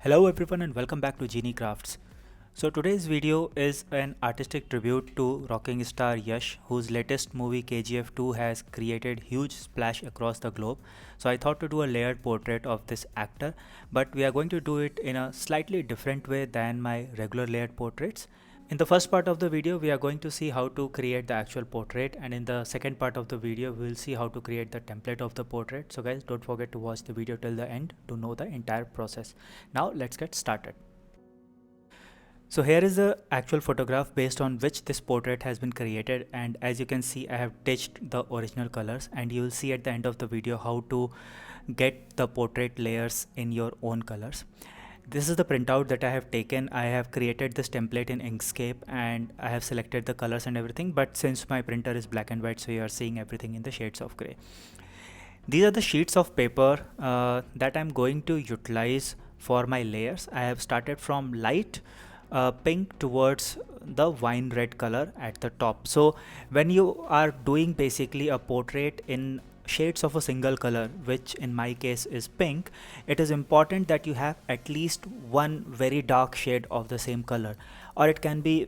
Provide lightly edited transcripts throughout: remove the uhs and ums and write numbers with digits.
Hello everyone and welcome back to Genie Crafts. So today's video is an artistic tribute to rocking star Yash, whose latest movie KGF2 has created huge splash across the globe. So I thought to do a layered portrait of this actor, but we are going to do it in a slightly different way than my regular layered portraits. In the first part of the video, we are going to see how to create the actual portrait, and in the second part of the video, we will see how to create the template of the portrait. So guys, don't forget to watch the video till the end to know the entire process. Now let's get started. So here is the actual photograph based on which this portrait has been created, and as you can see, I have ditched the original colors, and you will see at the end of the video how to get the portrait layers in your own colors. This is the printout that I have taken. I have created this template in Inkscape and I have selected the colors and everything, but since my printer is black and white, so you are seeing everything in the shades of gray. These are the sheets of paper that I'm going to utilize for my layers. I have started from light pink towards the wine red color at the top. So when you are doing basically a portrait in shades of a single color, which in my case is pink, it is important that you have at least one very dark shade of the same color, or it can be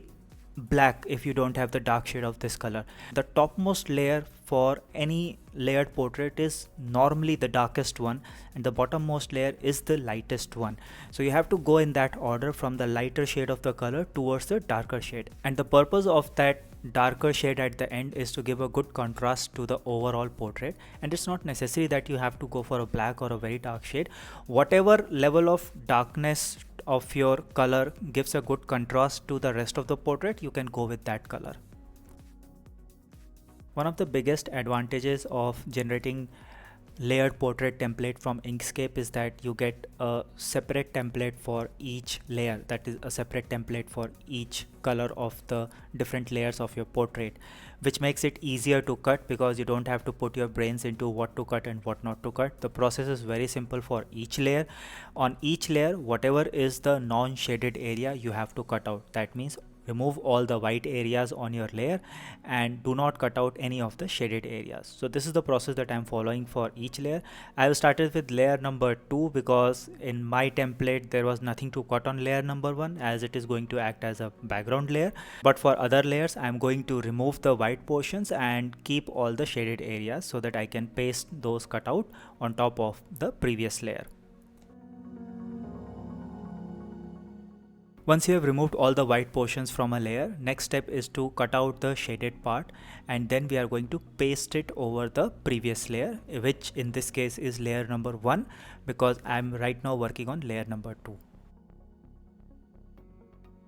black if you don't have the dark shade of this color. The topmost layer for any layered portrait is normally the darkest one, and the bottommost layer is the lightest one. So you have to go in that order from the lighter shade of the color towards the darker shade, and the purpose of that darker shade at the end is to give a good contrast to the overall portrait. And it's not necessary that you have to go for a black or a very dark shade. Whatever level of darkness of your color gives a good contrast to the rest of the portrait, you can go with that color. One of the biggest advantages of generating layered portrait template from Inkscape is that you get a separate template for each layer, that is a separate template for each color of the different layers of your portrait, which makes it easier to cut because you don't have to put your brains into what to cut and what not to cut. The process is very simple for each layer. On each layer, whatever is the non-shaded area you have to cut out. That means remove all the white areas on your layer and do not cut out any of the shaded areas. So this is the process that I'm following for each layer. I have started with layer number 2 because in my template there was nothing to cut on layer number 1, as it is going to act as a background layer. But for other layers, I'm going to remove the white portions and keep all the shaded areas so that I can paste those cut out on top of the previous layer. Once you have removed all the white portions from a layer, next step is to cut out the shaded part, and then we are going to paste it over the previous layer, which in this case is layer number 1, because I'm right now working on layer number 2.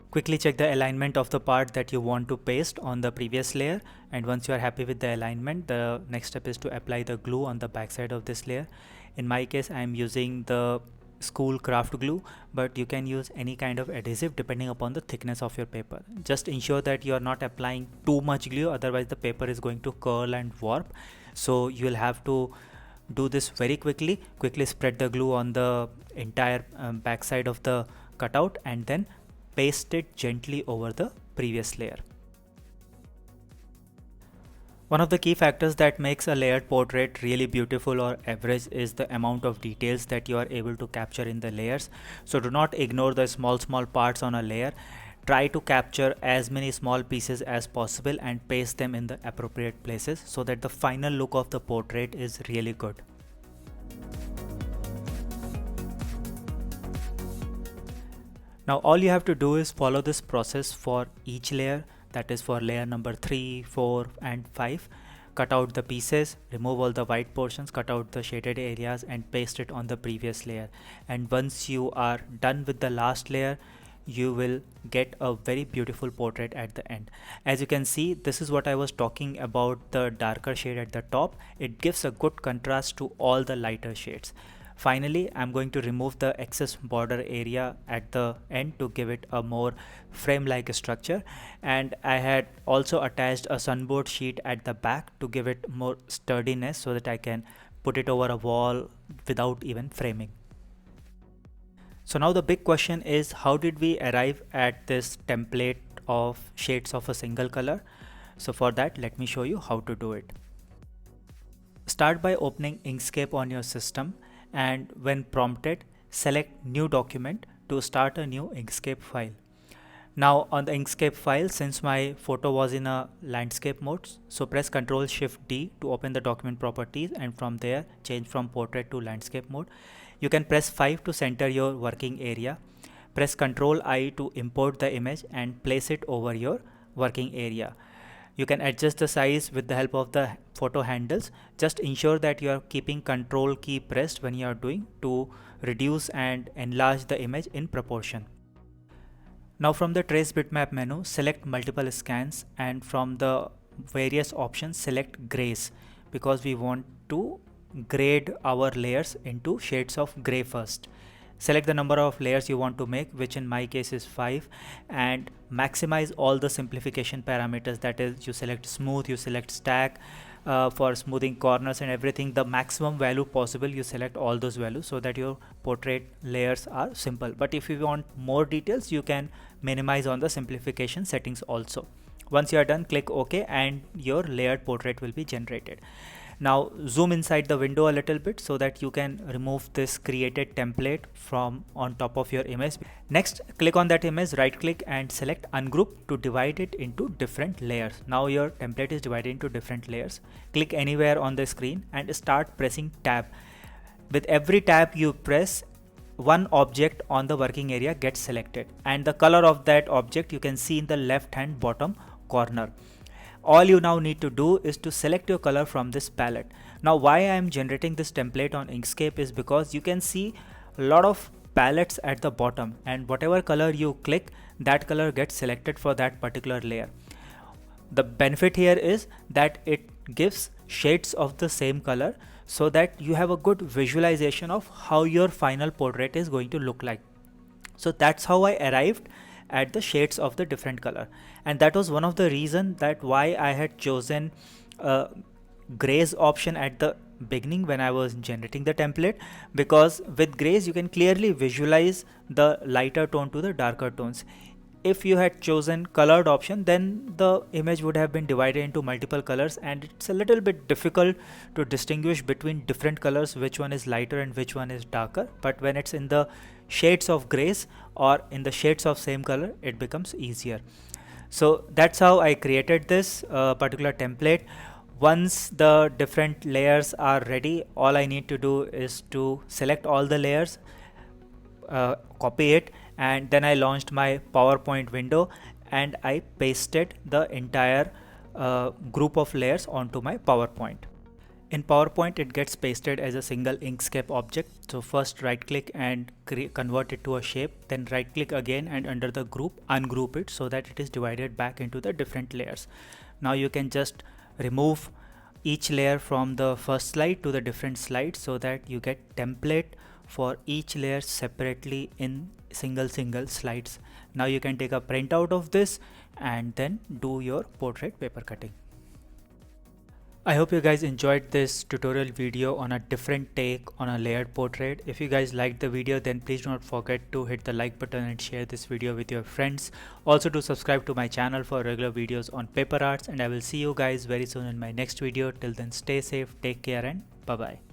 Quickly check the alignment of the part that you want to paste on the previous layer, and once you are happy with the alignment, the next step is to apply the glue on the backside of this layer. In my case, I am using the school craft glue, but you can use any kind of adhesive depending upon the thickness of your paper. Just ensure that you are not applying too much glue, otherwise the paper is going to curl and warp. So you will have to do this very quickly. Quickly spread the glue on the entire backside of the cutout and then paste it gently over the previous layer. One of the key factors that makes a layered portrait really beautiful or average is the amount of details that you are able to capture in the layers. So do not ignore the small parts on a layer. Try to capture as many small pieces as possible and paste them in the appropriate places so that the final look of the portrait is really good. Now all you have to do is follow this process for each layer. That is for layer number 3, 4 and 5. Cut out the pieces, remove all the white portions, cut out the shaded areas and paste it on the previous layer. And once you are done with the last layer, you will get a very beautiful portrait at the end. As you can see, this is what I was talking about, the darker shade at the top. It gives a good contrast to all the lighter shades. Finally, I'm going to remove the excess border area at the end to give it a more frame-like structure, and I had also attached a sunboard sheet at the back to give it more sturdiness so that I can put it over a wall without even framing. So now the big question is, how did we arrive at this template of shades of a single color? So for that, let me show you how to do it. Start by opening Inkscape on your system, and when prompted, select New Document to start a new Inkscape file. Now on the Inkscape file, since my photo was in a landscape mode, so press Ctrl Shift D to open the document properties, and from there change from portrait to landscape mode. You can press 5 to center your working area. Press Ctrl I to import the image and place it over your working area. You can adjust the size with the help of the photo handles. Just ensure that you are keeping Ctrl key pressed when you are doing to reduce and enlarge the image in proportion. Now from the trace bitmap menu, select multiple scans, and from the various options select grays, because we want to grade our layers into shades of gray first. Select the number of layers you want to make, which in my case is 5, and maximize all the simplification parameters. That is, you select smooth, you select stack, for smoothing corners and everything, the maximum value possible, you select all those values so that your portrait layers are simple. But if you want more details, you can minimize on the simplification settings also. Once you are done, click OK and your layered portrait will be generated. Now zoom inside the window a little bit so that you can remove this created template from on top of your image. Next, click on that image, right click and select ungroup to divide it into different layers. Now your template is divided into different layers. Click anywhere on the screen and start pressing tab. With every tab you press, one object on the working area gets selected, and the color of that object you can see in the left hand bottom corner. All you now need to do is to select your color from this palette. Now why I am generating this template on Inkscape is because you can see a lot of palettes at the bottom, and whatever color you click, that color gets selected for that particular layer. The benefit here is that it gives shades of the same color so that you have a good visualization of how your final portrait is going to look like. So that's how I arrived at the shades of the different color, and that was one of the reason that why I had chosen grays option at the beginning when I was generating the template, because with grays you can clearly visualize the lighter tone to the darker tones. If you had chosen colored option, then the image would have been divided into multiple colors, and it's a little bit difficult to distinguish between different colors, which one is lighter and which one is darker. But when it's in the shades of grays or in the shades of same color, it becomes easier. So that's how I created this particular template. Once the different layers are ready, all I need to do is to select all the layers, copy it, and then I launched my PowerPoint window and I pasted the entire group of layers onto my PowerPoint. In PowerPoint, it gets pasted as a single Inkscape object. So first right click and convert it to a shape, then right click again and under the group ungroup it so that it is divided back into the different layers. Now you can just remove each layer from the first slide to the different slides so that you get template for each layer separately in single slides. Now you can take a printout of this and then do your portrait paper cutting. I hope you guys enjoyed this tutorial video on a different take on a layered portrait. If you guys liked the video, then please do not forget to hit the like button and share this video with your friends. Also to subscribe to my channel for regular videos on paper arts, and I will see you guys very soon in my next video. Till then, stay safe, take care, and bye bye.